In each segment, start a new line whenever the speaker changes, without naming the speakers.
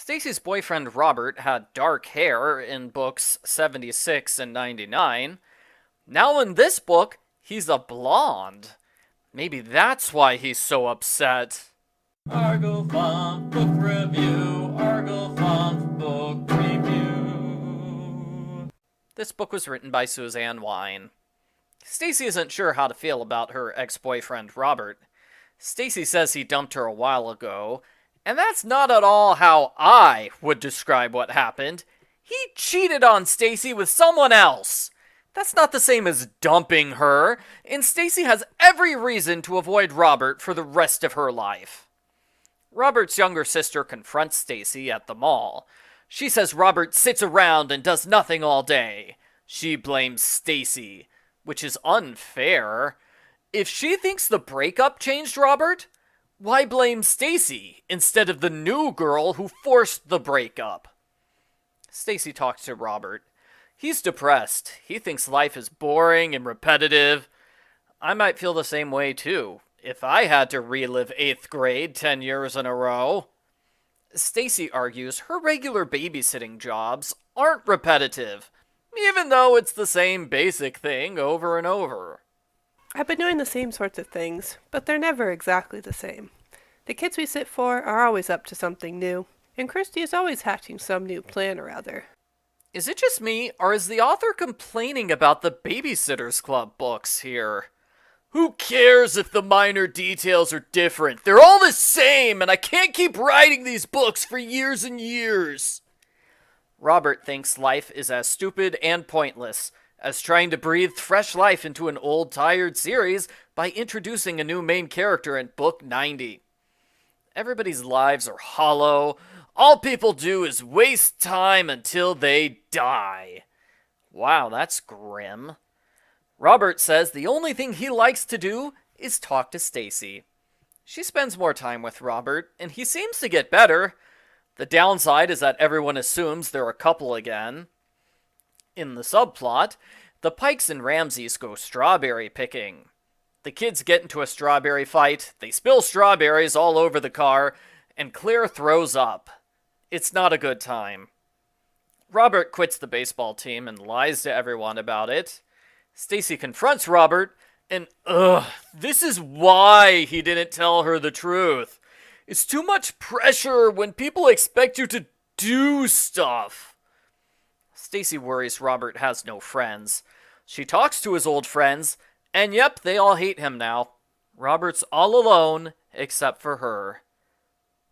Stacey's boyfriend Robert had dark hair in books 76 and 99. Now in this book, he's a blonde. Maybe that's why he's so upset.
Argofont Book Review, Argofont Book Review.
This book was written by Suzanne Wein. Stacey isn't sure how to feel about her ex-boyfriend Robert. Stacey says he dumped her a while ago, and that's not at all how I would describe what happened. He cheated on Stacey with someone else. That's not the same as dumping her, and Stacey has every reason to avoid Robert for the rest of her life. Robert's younger sister confronts Stacey at the mall. She says Robert sits around and does nothing all day. She blames Stacey, which is unfair. If she thinks the breakup changed Robert, why blame Stacey instead of the new girl who forced the breakup? Stacey talks to Robert. He's depressed. He thinks life is boring and repetitive. I might feel the same way too, if I had to relive 8th grade 10 years in a row. Stacey argues her regular babysitting jobs aren't repetitive, even though it's the same basic thing over and over.
I've been doing the same sorts of things, but they're never exactly the same. The kids we sit for are always up to something new, and Christy is always hatching some new plan or other.
Is it just me, or is the author complaining about the Babysitters Club books here? Who cares if the minor details are different? They're all the same, and I can't keep writing these books for years and years. Robert thinks life is as stupid and pointless as trying to breathe fresh life into an old, tired series by introducing a new main character in book 90. Everybody's lives are hollow. All people do is waste time until they die. Wow, that's grim. Robert says the only thing he likes to do is talk to Stacey. She spends more time with Robert, and he seems to get better. The downside is that everyone assumes they're a couple again. In the subplot, the Pikes and Ramseys go strawberry picking. The kids get into a strawberry fight, they spill strawberries all over the car, and Claire throws up. It's not a good time. Robert quits the baseball team and lies to everyone about it. Stacey confronts Robert, and this is why he didn't tell her the truth. It's too much pressure when people expect you to do stuff. Stacey worries Robert has no friends. She talks to his old friends, and yep, they all hate him now. Robert's all alone, except for her.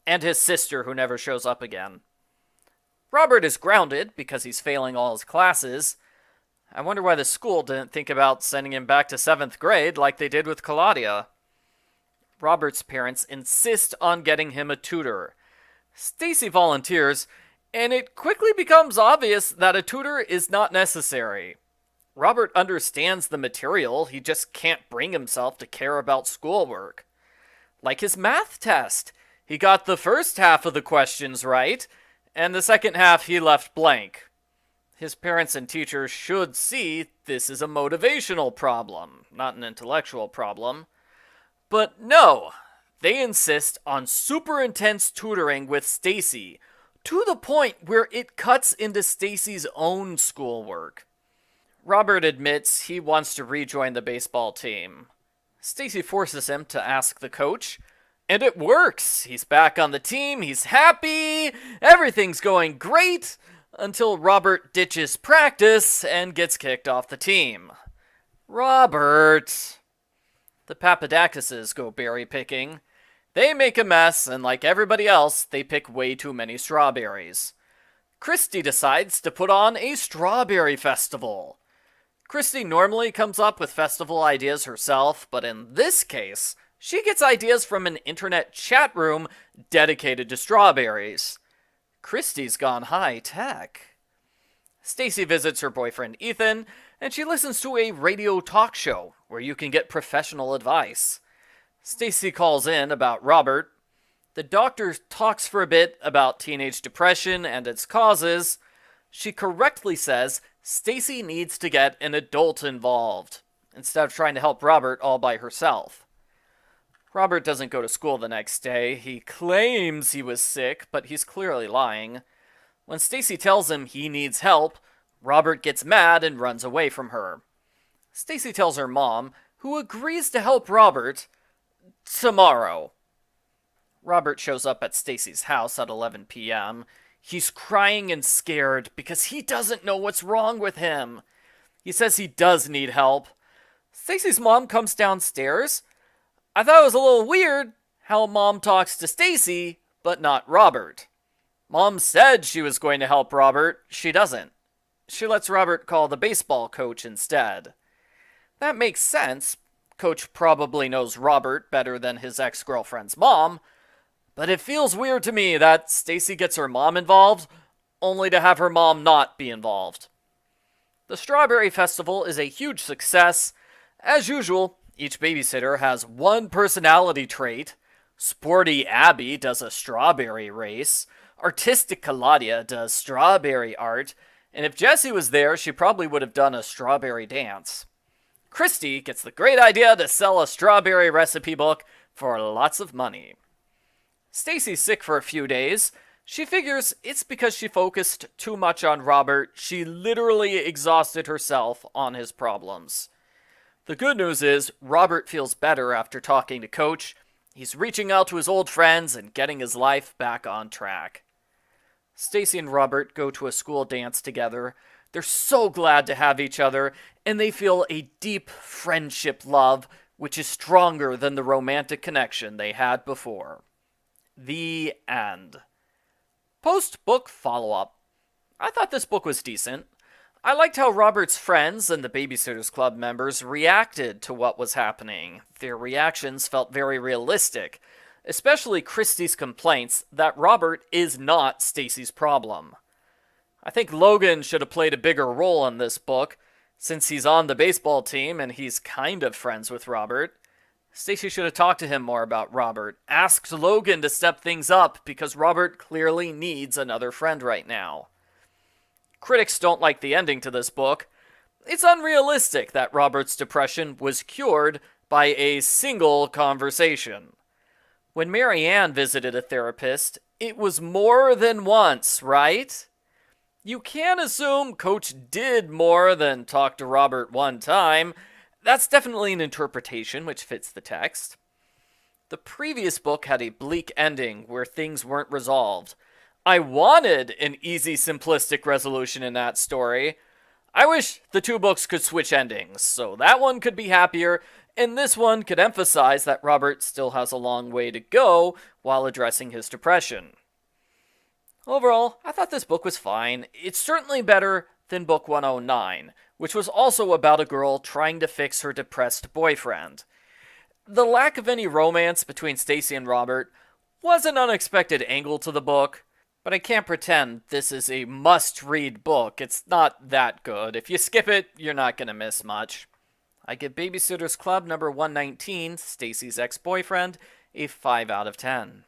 And his sister, who never shows up again. Robert is grounded because he's failing all his classes. I wonder why the school didn't think about sending him back to 7th grade like they did with Claudia. Robert's parents insist on getting him a tutor. Stacey volunteers, and it quickly becomes obvious that a tutor is not necessary. Robert understands the material, he just can't bring himself to care about schoolwork. Like his math test. He got the first half of the questions right, and the second half he left blank. His parents and teachers should see this is a motivational problem, not an intellectual problem. But no, they insist on super intense tutoring with Stacey, to the point where it cuts into Stacey's own schoolwork. Robert admits he wants to rejoin the baseball team. Stacey forces him to ask the coach, and it works. He's back on the team, he's happy, everything's going great, until Robert ditches practice and gets kicked off the team. Robert! The Papadakises go berry picking. They make a mess, and like everybody else, they pick way too many strawberries. Christy decides to put on a strawberry festival. Christy normally comes up with festival ideas herself, but in this case, she gets ideas from an internet chat room dedicated to strawberries. Christy's gone high-tech. Stacey visits her boyfriend Ethan, and she listens to a radio talk show where you can get professional advice. Stacey calls in about Robert. The doctor talks for a bit about teenage depression and its causes. She correctly says Stacey needs to get an adult involved, instead of trying to help Robert all by herself. Robert doesn't go to school the next day. He claims he was sick, but he's clearly lying. When Stacey tells him he needs help, Robert gets mad and runs away from her. Stacey tells her mom, who agrees to help Robert tomorrow. Robert shows up at Stacey's house at 11 p.m. He's crying and scared because he doesn't know what's wrong with him. He says he does need help. Stacey's mom comes downstairs. I thought it was a little weird how Mom talks to Stacey, but not Robert. Mom said she was going to help Robert. She doesn't. She lets Robert call the baseball coach instead. That makes sense. Coach probably knows Robert better than his ex-girlfriend's mom, but it feels weird to me that Stacey gets her mom involved, only to have her mom not be involved. The Strawberry Festival is a huge success. As usual, each babysitter has one personality trait. Sporty Abby does a strawberry race. Artistic Claudia does strawberry art. And if Jessie was there, she probably would have done a strawberry dance. Christy gets the great idea to sell a strawberry recipe book for lots of money. Stacey's sick for a few days. She figures it's because she focused too much on Robert. She literally exhausted herself on his problems. The good news is Robert feels better after talking to Coach. He's reaching out to his old friends and getting his life back on track. Stacey and Robert go to a school dance together. They're so glad to have each other, and they feel a deep friendship love, which is stronger than the romantic connection they had before. The end. Post-book follow-up. I thought this book was decent. I liked how Robert's friends and the Babysitters Club members reacted to what was happening. Their reactions felt very realistic, especially Christy's complaints that Robert is not Stacey's problem. I think Logan should have played a bigger role in this book, since he's on the baseball team and he's kind of friends with Robert. Stacey should have talked to him more about Robert, asked Logan to step things up because Robert clearly needs another friend right now. Critics don't like the ending to this book. It's unrealistic that Robert's depression was cured by a single conversation. When Mary Ann visited a therapist, it was more than once, right? You can assume Coach did more than talk to Robert one time. That's definitely an interpretation which fits the text. The previous book had a bleak ending where things weren't resolved. I wanted an easy, simplistic resolution in that story. I wish the two books could switch endings, so that one could be happier, and this one could emphasize that Robert still has a long way to go while addressing his depression. Overall, I thought this book was fine. It's certainly better than book 109, which was also about a girl trying to fix her depressed boyfriend. The lack of any romance between Stacey and Robert was an unexpected angle to the book, but I can't pretend this is a must-read book. It's not that good. If you skip it, you're not going to miss much. I give Babysitter's Club number 119, Stacey's Ex-Boyfriend, a 5 out of 10.